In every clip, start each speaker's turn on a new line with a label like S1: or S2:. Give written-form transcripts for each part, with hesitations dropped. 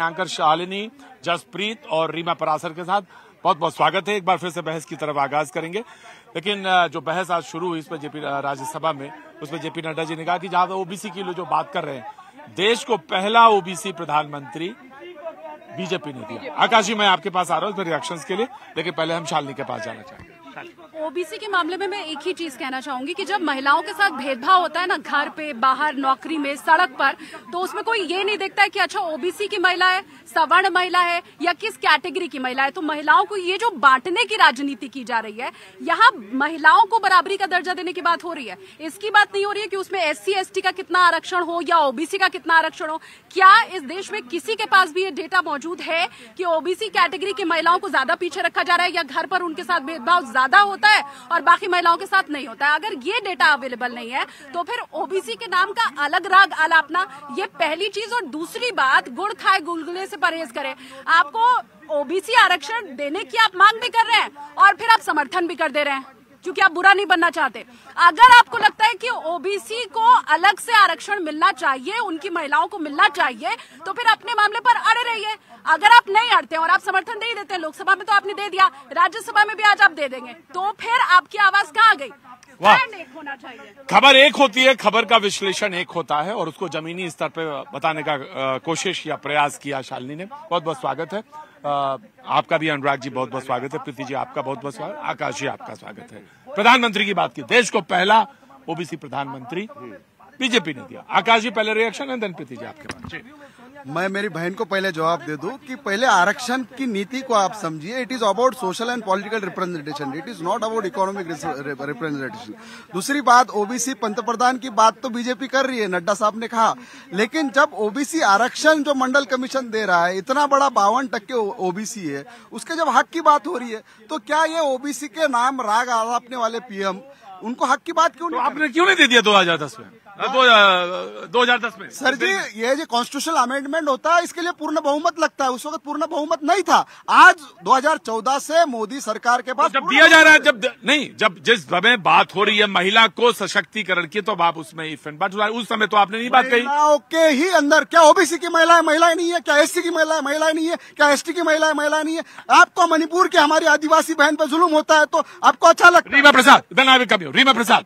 S1: Anchor Shalini, Jasprit और रीमा परासर के साथ बहुत बहुत स्वागत है। एक बार फिर से बहस की तरफ आगाज करेंगे, लेकिन जो बहस आज शुरू हुई इसमें जेपी राज्यसभा में, उसमें जेपी नड्डा जी ने कहा कि जहां ओबीसी की जो बात कर रहे हैं, देश को पहला ओबीसी प्रधानमंत्री बीजेपी ने दिया। आकाश जी, मैं आपके पास आ रहा हूं इसमें रिएक्शंस के लिए, लेकिन पहले हम शालिनी के पास जाना चाहेंगे।
S2: ओबीसी के मामले में मैं एक ही चीज कहना चाहूंगी कि जब महिलाओं के साथ भेदभाव होता है ना, घर पे, बाहर, नौकरी में, सड़क पर, तो उसमें कोई ये नहीं देखता है कि अच्छा ओबीसी की महिला है, सवर्ण महिला है या किस कैटेगरी की महिला है। तो महिलाओं को ये जो बांटने की राजनीति की जा रही है, यहाँ महिलाओं को बराबरी का दर्जा देने की बात हो रही है। इसकी बात नहीं हो रही है कि उसमें SC ST का कितना आरक्षण हो या ओबीसी का कितना आरक्षण हो। क्या इस देश में किसी के पास भी ये डेटा मौजूद है कि ओबीसी कैटेगरी की महिलाओं को ज्यादा पीछे रखा जा रहा है या घर पर उनके साथ भेदभाव ज्यादा होता है और बाकी महिलाओं के साथ नहीं होता है? अगर ये डेटा अवेलेबल नहीं है तो फिर ओबीसी के नाम का अलग राग आलापना, ये पहली चीज। और दूसरी बात, गुड़ खाए गुलगुले से परहेज करें। आपको ओबीसी आरक्षण देने की आप मांग भी कर रहे हैं और फिर आप समर्थन भी कर दे रहे हैं क्योंकि आप बुरा नहीं बनना चाहते। अगर आपको लगता है कि ओबीसी को अलग से आरक्षण मिलना चाहिए, उनकी महिलाओं को मिलना चाहिए, तो फिर अपने मामले पर अड़े रहिए। अगर आप नहीं अड़ते और आप समर्थन नहीं देते, लोकसभा में तो आपने दे दिया, राज्यसभा में भी आज आप दे देंगे, तो फिर आपकी आवाज कहाँ गई? एक होना चाहिए।
S1: खबर एक होती है, खबर का विश्लेषण एक होता है और उसको जमीनी स्तर पे बताने का कोशिश या प्रयास किया शालिनी ने। बहुत बहुत स्वागत है आपका भी। अनुराग जी बहुत बहुत स्वागत है। प्रीति जी आपका बहुत बहुत स्वागत। आकाश जी आपका स्वागत है। प्रधानमंत्री की बात की, देश को पहला ओबीसी प्रधानमंत्री बीजेपी ने दिया। आकाश जी पहले रिएक्शन है, देन प्रीति जी आपके पास।
S3: मैं मेरी बहन को पहले जवाब दे दूं कि पहले आरक्षण की नीति को आप समझिए। It is about social and political representation, it is not about economic representation. दूसरी बात, ओबीसी पंतप्रधान की बात तो बीजेपी कर रही है, नड्डा साहब ने कहा, लेकिन जब ओबीसी आरक्षण जो मंडल कमीशन दे रहा है, इतना बड़ा 52% ओबीसी है, उसके जब हक की बात हो रही है, तो क्या ये ओबीसी के नाम राग आलापने वाले पीएम उनको हक की बात क्यों नहीं?
S1: आपने क्यों नहीं दे दिया 2010 में? 2010 में
S3: सर जी, ये जो कॉन्स्टिट्यूशनल अमेंडमेंट होता है, इसके लिए पूर्ण बहुमत लगता है। उस वक्त पूर्ण बहुमत नहीं था। आज 2014 से मोदी सरकार के पास
S1: जब दिया जा रहा है, जब जिस समय बात हो रही है महिला को सशक्तिकरण की, तो आप उसमें उस समय तो आपने नहीं बात कही।
S3: महिलाओं के ही अंदर क्या ओबीसी की महिलाएं नहीं है? क्या SC की महिलाएं नहीं है? क्या ST की महिलाएं नहीं है? आपको मणिपुर की हमारी आदिवासी बहन पर जुल्म होता है तो आपको अच्छा लगता है?
S1: रीमा प्रसाद, रीमा प्रसाद,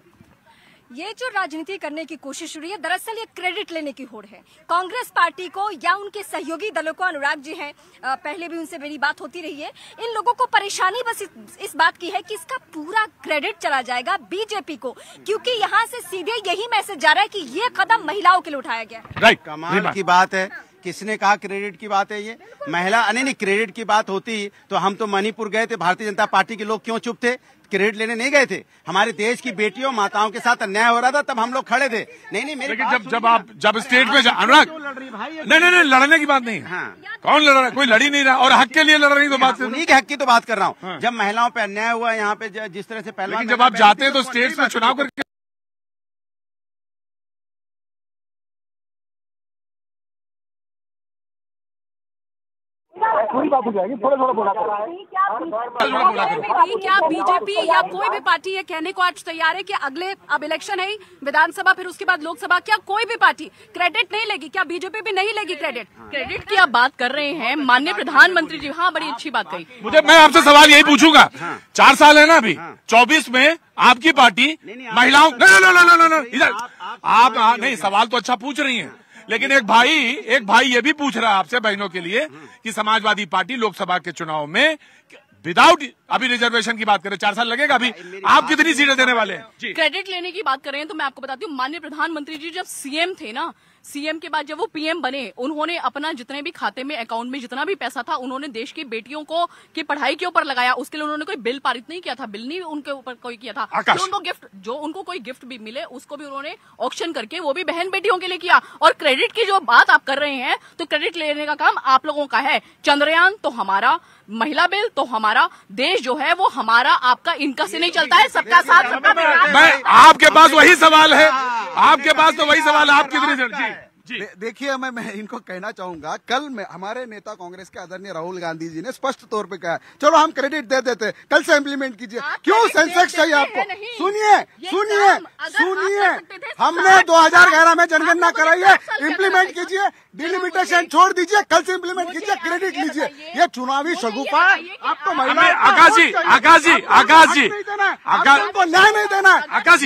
S4: ये जो राजनीति करने की कोशिश हो रही है, दरअसल ये क्रेडिट लेने की होड़ है कांग्रेस पार्टी को या उनके सहयोगी दलों को। अनुराग जी हैं, पहले भी उनसे मेरी बात होती रही है। इन लोगों को परेशानी बस इस बात की है कि इसका पूरा क्रेडिट चला जाएगा बीजेपी को, क्योंकि यहाँ से सीधे यही मैसेज जा रहा है कि ये कदम महिलाओं के लिए उठाया गया।
S5: राइट, कमाल की बात है। किसने कहा क्रेडिट की बात है? ये महिला नहीं, क्रेडिट की बात होती तो हम तो मणिपुर गए थे, भारतीय जनता पार्टी के लोग क्यों चुप थे? क्रेडिट लेने नहीं गए थे? हमारे देश की बेटियों माताओं के साथ अन्याय हो रहा था, तब हम लोग खड़े थे। नहीं मेरे
S1: जब स्टेट में अनुराग, नहीं लड़ने की बात नहीं। हाँ। कौन लड़ रहा है? कोई लड़ी नहीं रहा और हक के लिए लड़ रही तो बात,
S5: उन्हीं के हक की तो बात कर रहा हूँ। हाँ। जब महिलाओं पे अन्याय हुआ यहाँ पे, जिस तरह से पहले,
S1: जब आप जाते हैं तो स्टेट में चुनाव करके
S2: पूरी बात हो जाएगी, थोड़ा क्या बीजेपी या कोई भी पार्टी ये कहने को आज तैयार है कि अगले, अब इलेक्शन है, विधानसभा फिर उसके बाद लोकसभा, क्या कोई भी पार्टी क्रेडिट नहीं लेगी? क्या बीजेपी भी नहीं लेगी क्रेडिट की आप बात कर रहे हैं? माननीय प्रधानमंत्री जी, हाँ, बड़ी अच्छी बात कही।
S1: मैं आपसे सवाल यही पूछूंगा, 4 साल है ना अभी, 24 में आपकी पार्टी महिलाओं, इधर आप नहीं, सवाल तो अच्छा पूछ रही है, लेकिन एक भाई ये भी पूछ रहा है आपसे बहनों के लिए कि समाजवादी पार्टी लोकसभा के चुनाव में विदाउट अभी रिजर्वेशन की बात करें, 4 साल लगेगा, अभी आप कितनी सीटें देने वाले हैं?
S2: क्रेडिट लेने की बात कर रहे हैं तो मैं आपको बताती हूँ, माननीय प्रधानमंत्री जी जब CM थे ना, CM के बाद जब वो PM बने, उन्होंने अपना जितने भी खाते में, अकाउंट में जितना भी पैसा था, उन्होंने देश की बेटियों को की पढ़ाई के ऊपर लगाया। उसके लिए उन्होंने कोई बिल पारित नहीं किया था, बिल नहीं उनके ऊपर कोई किया था। जो उनको कोई गिफ्ट भी मिले, उसको भी उन्होंने ऑक्शन करके वो भी बहन बेटियों के लिए किया। और क्रेडिट की जो बात आप कर रहे हैं, तो क्रेडिट लेने का काम आप लोगों का है। चंद्रयान तो हमारा, महिला बिल तो हमारा, देश जो है वो हमारा, आपका इनका से नहीं चलता है, सबका साथ सबका विकास।
S1: आपके पास वही सवाल है, आपके पास तो वही सवाल है, आप कितनी
S3: देखिए मैं इनको कहना चाहूंगा, कल में हमारे नेता कांग्रेस के आदरणीय राहुल गांधी जी ने स्पष्ट तौर पे कहा, चलो हम क्रेडिट दे देते, कल से इम्प्लीमेंट कीजिए। क्यों सेंसेक्स चाहिए आपको? सुनिए, हमने 2011 में जनगणना कराई है, इम्प्लीमेंट कीजिए, डिलिमिटेशन छोड़ दीजिए, कल से इम्प्लीमेंट कीजिए, क्रेडिट लीजिए। ये चुनावी शगुफा है आपको।
S1: आकाश जी
S3: को न्याय नहीं देना है।
S1: आकाश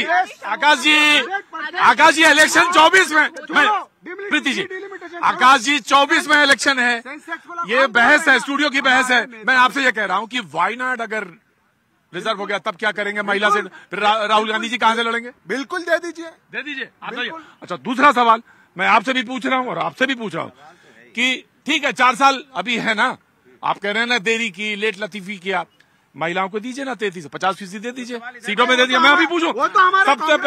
S1: जी इलेक्शन 24 में, प्रीति जी, आकाश जी 24 में इलेक्शन है, ये बहस है, स्टूडियो की बहस है। मैं आपसे ये कह रहा हूँ कि वाई नॉट, अगर रिजर्व हो गया तब क्या करेंगे महिला से? फिर राहुल गांधी जी कहां से लड़ेंगे?
S3: बिल्कुल दे दीजिए
S1: आप। अच्छा, दूसरा सवाल मैं आपसे भी पूछ रहा हूं और आपसे भी पूछ रहा हूं कि ठीक है 4 साल अभी है ना, आप कह रहे हैं ना देरी की, लेट लतीफी किया, महिलाओं को दीजिए ना 33 से 50% दे दीजिए, सीटों में दे दिया। मैं अभी पूछूं, सबसे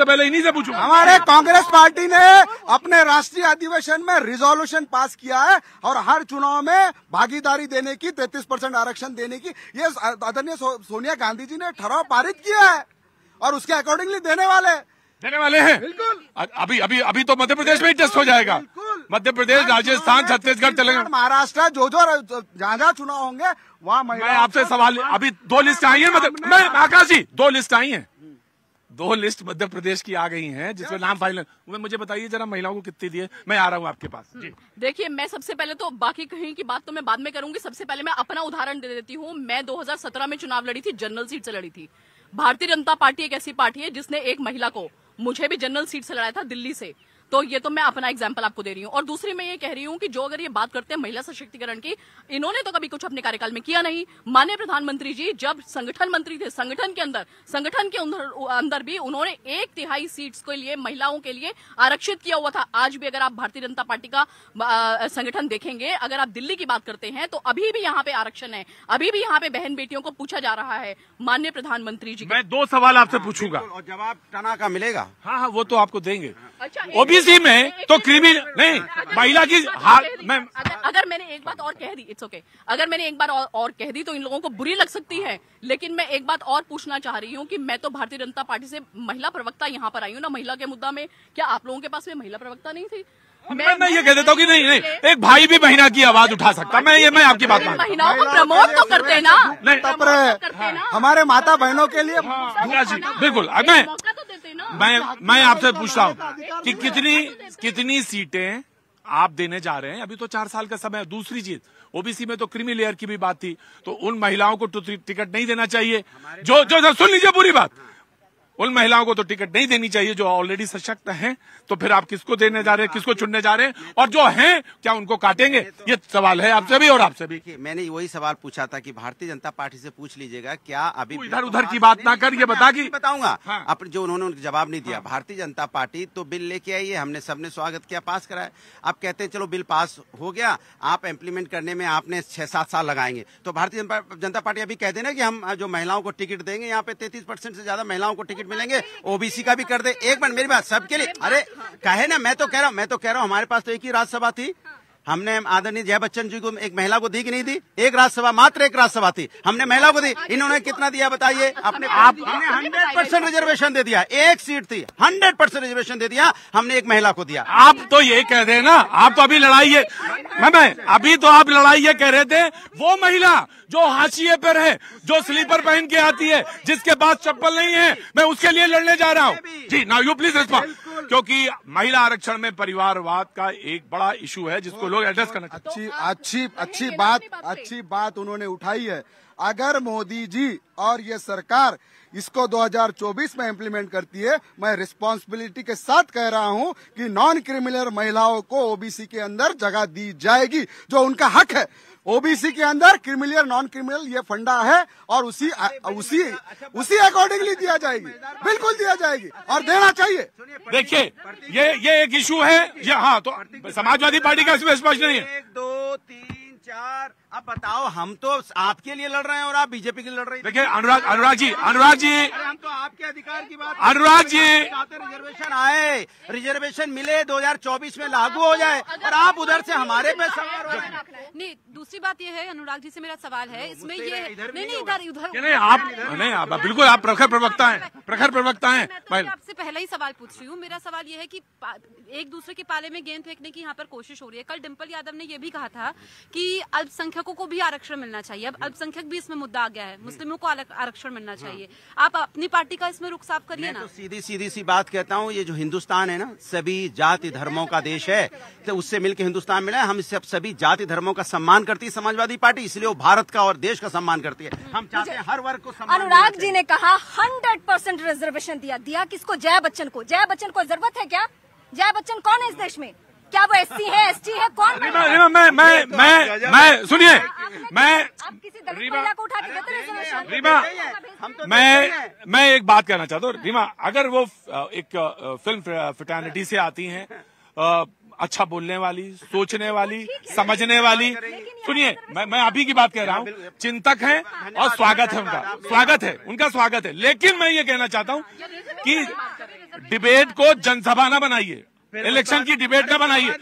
S1: पहले इन्हीं से पूछूं।
S3: हमारे कांग्रेस पार्टी ने अपने राष्ट्रीय अधिवेशन में रिजोल्यूशन पास किया है और हर चुनाव में भागीदारी देने की, 33% आरक्षण देने की, ये आदरणीय सोनिया गांधी जी ने ठराव पारित किया है और उसके अकॉर्डिंगली देने वाले हैं।
S1: बिल्कुल। अभी तो मध्य प्रदेश में ही टेस्ट हो जाएगा। मध्य प्रदेश, राजस्थान, छत्तीसगढ़, तेलंगाना,
S3: महाराष्ट्र, जहाँ चुनाव होंगे वहाँ
S1: मैं आपसे सवाल, अभी 2 लिस्ट आई है, आकाश जी 2 लिस्ट आई हैं, 2 लिस्ट मध्य प्रदेश की आ गई हैं जिसमें नाम फाइनल। मुझे बताइए जरा महिलाओं को कितनी दिए? मैं आ रहा हूँ आपके पास जी।
S6: देखिए, मैं सबसे पहले तो बाकी कहीं की बात तो मैं बाद में करूंगी, सबसे पहले मैं अपना उदाहरण दे देती हूँ। मैं 2017 में चुनाव लड़ी थी, जनरल सीट से लड़ी थी। भारतीय जनता पार्टी एक ऐसी पार्टी है जिसने एक महिला को, मुझे भी जनरल सीट से लड़ाया था दिल्ली से, तो ये तो मैं अपना एग्जाम्पल आपको दे रही हूँ। और दूसरी मैं ये कह रही हूँ कि जो अगर ये बात करते हैं महिला सशक्तिकरण की, इन्होंने तो कभी कुछ अपने कार्यकाल में किया नहीं। माननीय प्रधानमंत्री जी जब संगठन मंत्री थे, संगठन के अंदर भी उन्होंने 1/3 सीट्स के लिए महिलाओं के लिए आरक्षित किया हुआ था। आज भी अगर आप भारतीय जनता पार्टी का संगठन देखेंगे, अगर आप दिल्ली की बात करते हैं तो अभी भी यहाँ पे आरक्षण है, अभी भी यहाँ पे बहन बेटियों को पूछा जा रहा है माननीय प्रधानमंत्री जी।
S1: मैं 2 सवाल आपसे पूछूंगा
S5: और जवाब टना का मिलेगा।
S1: हाँ, वो तो आपको देंगे।
S6: अच्छा,
S1: ओबीसी में तो क्रिमिनल नहीं, महिला की
S6: अगर मैंने एक बात और कह दी, इट्स ओके, अगर मैंने एक बार और कह दी तो इन लोगों को बुरी लग सकती है, लेकिन मैं एक बात और पूछना चाह रही हूँ कि मैं तो भारतीय जनता पार्टी से महिला प्रवक्ता यहाँ पर आई हूँ ना, महिला के मुद्दा में। क्या आप लोगों के पास में महिला प्रवक्ता नहीं थी?
S1: मैं ये कह देता हूँ कि नहीं, एक भाई भी महिला की आवाज उठा सकता। मैं आपकी बात मानता हूं।
S6: महिलाओं को प्रमोट तो करते ना,
S3: हमारे माता बहनों के लिए।
S1: बिल्कुल। मैं आपसे पूछ रहा हूँ कि कितनी सीटें आप देने जा रहे हैं? अभी तो 4 साल का समय है। दूसरी चीज, ओबीसी में तो क्रीमी लेयर की भी बात थी, तो उन महिलाओं को तो टिकट नहीं देना चाहिए जो सुन लीजिए पूरी बात, उन महिलाओं को तो टिकट नहीं देनी चाहिए जो ऑलरेडी सशक्त हैं। तो फिर आप किसको देने जा रहे हैं, किसको चुनने जा रहे हैं? और जो हैं क्या उनको काटेंगे? ये सवाल है आपसे भी और आपसे भी।
S5: मैंने वही सवाल पूछा था कि भारतीय जनता पार्टी से पूछ लीजिएगा, क्या अभी
S1: इधर उधर की बात ना कर, ये बताऊंगा।
S5: हाँ। अपने जो उन्होंने जवाब नहीं दिया। भारतीय जनता पार्टी तो बिल लेके आई है, हमने सबने स्वागत किया, पास कराया। आप कहते हैं चलो बिल पास हो गया, आप इम्प्लीमेंट करने में आपने 6-7 साल लगाएंगे। तो भारतीय जनता पार्टी अभी कहते हैं ना कि हम जो महिलाओं को टिकट देंगे, यहाँ पे 33% से ज्यादा महिलाओं को टिकट मिलेंगे, ओबीसी का भी कर दे। एक मिनट मेरी बात सबके लिए, अरे कहे ना, मैं तो कह रहा हूँ हमारे पास तो एक ही राज्यसभा थी, हमने आदरणीय जया बच्चन जी को एक महिला को दी कि नहीं दी? एक राज्यसभा, मात्र एक राज्यसभा थी, हमने महिला को दी। इन्होंने कितना दिया बताइए? आपने 100% रिजर्वेशन दे दिया, एक सीट थी, 100% रिजर्वेशन दे दिया, हमने एक महिला को दिया।
S1: आप तो ये कह रहे हैं ना, आप तो अभी लड़ाई है, अभी तो आप लड़ाई ये कह रहे थे, वो महिला जो हाशिए पर है, जो स्लीपर पहन के आती है, जिसके पास चप्पल नहीं है, मैं उसके लिए लड़ने जा रहा हूँ। जी, नाउ यू प्लीज रिस्पॉन्ड, क्योंकि महिला आरक्षण में परिवारवाद का एक बड़ा इशू है जिसको लोग एड्रेस करना चाहते हैं।
S3: अच्छी बात उन्होंने उठाई है। अगर मोदी जी और ये सरकार इसको 2024 में इम्प्लीमेंट करती है, मैं रिस्पॉन्सिबिलिटी के साथ कह रहा हूं कि नॉन क्रिमिनल महिलाओं को ओबीसी के अंदर जगह दी जाएगी, जो उनका हक है। ओबीसी के अंदर क्रिमिनल नॉन क्रिमिनल ये फंडा है और उसी अकॉर्डिंगली दिया जाएगी, बिल्कुल दिया जाएगी और देना चाहिए।
S1: देखिए, ये एक इशू है। हाँ, तो समाजवादी पार्टी का इसमें स्पष्ट नहीं है।
S5: 1, 2, 3, 4 अब बताओ, हम तो आपके लिए लड़ रहे हैं और आप बीजेपी के लिए लड़ रहे हैं।
S1: देखिए अनुराग जी
S5: हम तो आपके अधिकार की बात,
S1: अनुराग जी
S5: रिजर्वेशन आए, रिजर्वेशन मिले, 2024 में लागू हो जाए और आप उधर से हमारे पे सवार हो रहे हैं।
S2: नहीं, दूसरी बात ये है अनुराग जी से मेरा सवाल है इसमें ये नहीं उधर
S1: नहीं आप बिल्कुल आप प्रखर प्रवक्ता हैं
S2: मैं आपसे पहले ही सवाल पूछ रही हूँ। मेरा सवाल ये है कि एक दूसरे के पाले में गेंद फेंकने की यहाँ पर कोशिश हो रही है। कल डिम्पल यादव ने ये भी कहा था कि अल्पसंख्यकों को भी आरक्षण मिलना चाहिए। अब अल्पसंख्यक भी इसमें मुद्दा आ गया है, मुस्लिमों को आरक्षण मिलना चाहिए। आप अपनी पार्टी का इसमें रुख साफ करिए ना।
S5: तो सीधी सी बात कहता हूँ, ये जो हिंदुस्तान है ना, सभी जाति धर्मों का देश है, तो उससे मिलकर हिंदुस्तान मिला है। हम इससे सभी जाति धर्मों का सम्मान करती है समाजवादी पार्टी, इसलिए वो भारत का और देश का सम्मान करती है। हम चाहते हैं हर वर्ग को सम्मान।
S4: अनुराग जी ने कहा 100% रिजर्वेशन दिया किसको? जया बच्चन को। जया बच्चन को जरूरत है क्या? जया बच्चन कौन है इस देश में? क्या वो SC है, ST है? कौन?
S1: मैं सुनिए,
S4: आप किसी दलित महिला को उठा के देते रिजर्वेशन?
S1: रीमा, मैं एक बात कहना चाहता हूँ। रीमा, अगर वो एक फिल्म फ्रेटर्निटी से आती हैं, अच्छा बोलने वाली, सोचने वाली, समझने वाली, सुनिए मैं अभी की बात कह रहा हूँ, चिंतक हैं और स्वागत है उनका स्वागत है। लेकिन मैं ये कहना चाहता हूँ कि डिबेट को जनसभा ना बनाइए, इलेक्शन की डिबेट ना बनाइए।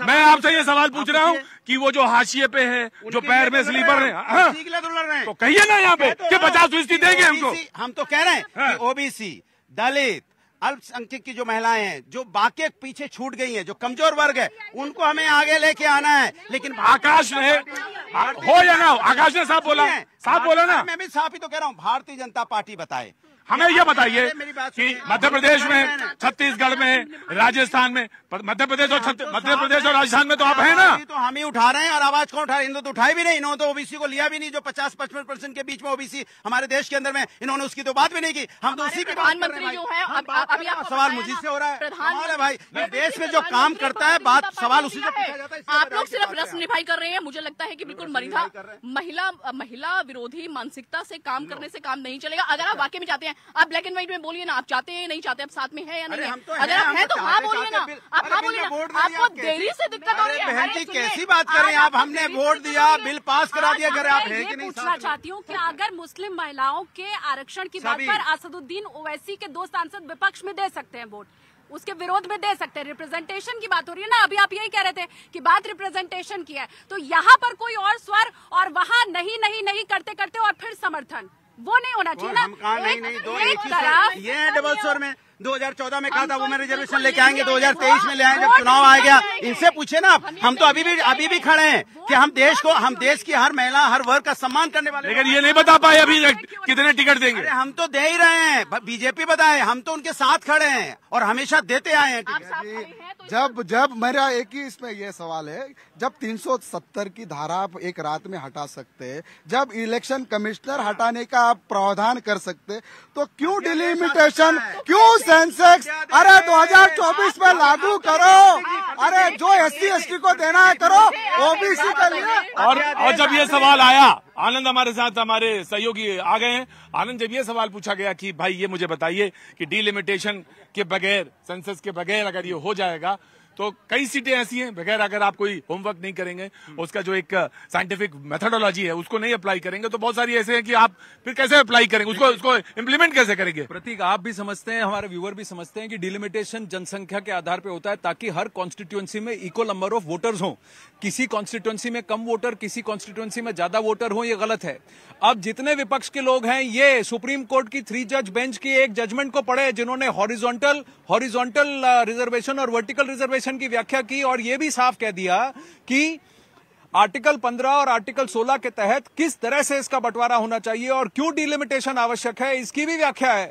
S1: मैं आपसे ये सवाल पूछ रहा हूँ कि वो जो हाशिए पे है, जो पैर में स्लीपर है, तो कहिए ना यहाँ पे कि 50% देंगे हमको।
S5: हम तो कह रहे हैं कि ओबीसी, दलित, अल्पसंख्यक की जो महिलाएं हैं, जो बाकी पीछे छूट गई हैं, जो कमजोर वर्ग है, उनको हमें आगे लेके आना है। लेकिन
S1: आकाश ने हो या ना हो, आकाश ने साफ बोला ना।
S5: मैं भी साफ ही तो कह रहा हूँ, भारतीय जनता पार्टी बताए।
S1: हमें यह बताइए कि मध्य प्रदेश में, छत्तीसगढ़ में, राजस्थान में, मध्य प्रदेश और राजस्थान में तो आप हैं ना।
S5: तो हम ही उठा रहे हैं। और आवाज कौन उठा रहे हैं? इन्होंने तो उठाई भी नहीं। इन्होंने तो ओबीसी को लिया भी नहीं, जो 50-55% के बीच में ओबीसी हमारे देश के अंदर में, इन्होंने उसकी तो बात भी नहीं की। हम तो उसी की
S6: प्रधानमंत्री जो है, अभी
S5: सवाल मुझी से हो रहा है। सवाल है भाई, देश में जो काम करता है, बात सवाल उसी से पूछा जाता है।
S6: आप लोग सिर्फ रस्म निभाई कर रहे हैं। मुझे लगता है कि बिल्कुल महिला विरोधी मानसिकता से काम करने से काम नहीं चलेगा। अगर आप वाकई में चाहते हैं, आप ब्लैक एंड व्हाइट में बोलिए ना, आप चाहते हैं नहीं चाहते, आप साथ में है या नहीं है? अगर आप हैं तो हाँ बोलिए ना, आप हाँ बोलिए ना। आपको देरी से दिक्कत हो रही है।
S5: बहन जी कैसी बात कर रहे हैं आप? हमने वोट दिया, बिल पास करा दिया, अगर आप है कि नहीं?
S2: पूछना चाहती हूँ कि अगर मुस्लिम महिलाओं के आरक्षण की बात पर असदुद्दीन ओवैसी के 2 सांसद विपक्ष में दे सकते हैं वोट, उसके विरोध में दे सकते हैं। रिप्रेजेंटेशन की बात हो रही है ना, अभी आप यही कह रहे थे कि बात रिप्रेजेंटेशन की है, तो यहाँ पर कोई और स्वर और वहाँ नहीं करते करते और फिर समर्थन, वो नहीं होना चाहिए ना।
S5: हम कहा नहीं, दो एक ही ये डबल स्वर में 2014 में कहा था वो मैं रिजर्वेशन लेके आएंगे, 2023 में ले आए जब चुनाव आ गया। इनसे पूछे ना, हम तो अभी भी खड़े हैं कि हम देश की हर महिला, हर वर्ग का सम्मान करने वाले।
S1: लेकिन ये नहीं बता पाए अभी कितने टिकट देंगे।
S5: अरे हम तो दे ही रहे हैं, बीजेपी बताए, हम तो उनके साथ खड़े हैं और हमेशा देते आए हैं।
S3: जब मेरा एक ही इसमें यह सवाल है, जब 370 की धारा आप एक रात में हटा सकते, जब इलेक्शन कमिश्नर हटाने का आप प्रावधान कर सकते, तो क्यों डिलिमिटेशन, क्यों सेंसेक्स? अरे 2024 में लागू करो। अरे जो SC ST को देना है करो, ओबीसी के लिए।
S1: और जब ये सवाल आया, आनंद हमारे साथ, हमारे सहयोगी आ गए हैं। आनंद, जब ये सवाल पूछा गया कि भाई ये मुझे बताइए कि डिलिमिटेशन के बगैर, सेंसस के बगैर अगर ये हो जाएगा तो कई सीटें ऐसी हैं बगैर, अगर आप कोई होमवर्क नहीं करेंगे, उसका जो एक साइंटिफिक मेथोडोलॉजी है उसको नहीं अप्लाई करेंगे, तो बहुत सारी ऐसे हैं कि आप फिर कैसे अप्लाई करेंगे, उसको इम्प्लीमेंट कैसे करेंगे?
S7: प्रतीक, आप भी समझते हैं, हमारे व्यूअर भी समझते हैं कि डिलिमिटेशन जनसंख्या के आधार पर होता है ताकि हर कॉन्स्टिट्यूएंसी में इक्वल नंबर ऑफ वोटर्स हों। किसी कॉन्स्टिट्यूएंसी में कम वोटर, किसी कॉन्स्टिट्यूएंसी में ज्यादा वोटर हो, ये गलत है। अब जितने विपक्ष के लोग हैं, ये सुप्रीम कोर्ट की 3 जज बेंच की एक जजमेंट को पढ़े जिन्होंने हॉरिजॉन्टल रिजर्वेशन और वर्टिकल रिजर्वेशन की व्याख्या की और ये भी साफ कह दिया कि आर्टिकल 15 और आर्टिकल 16 के तहत किस तरह से इसका बंटवारा होना चाहिए और क्यों डिलिमिटेशन आवश्यक है, इसकी भी व्याख्या है।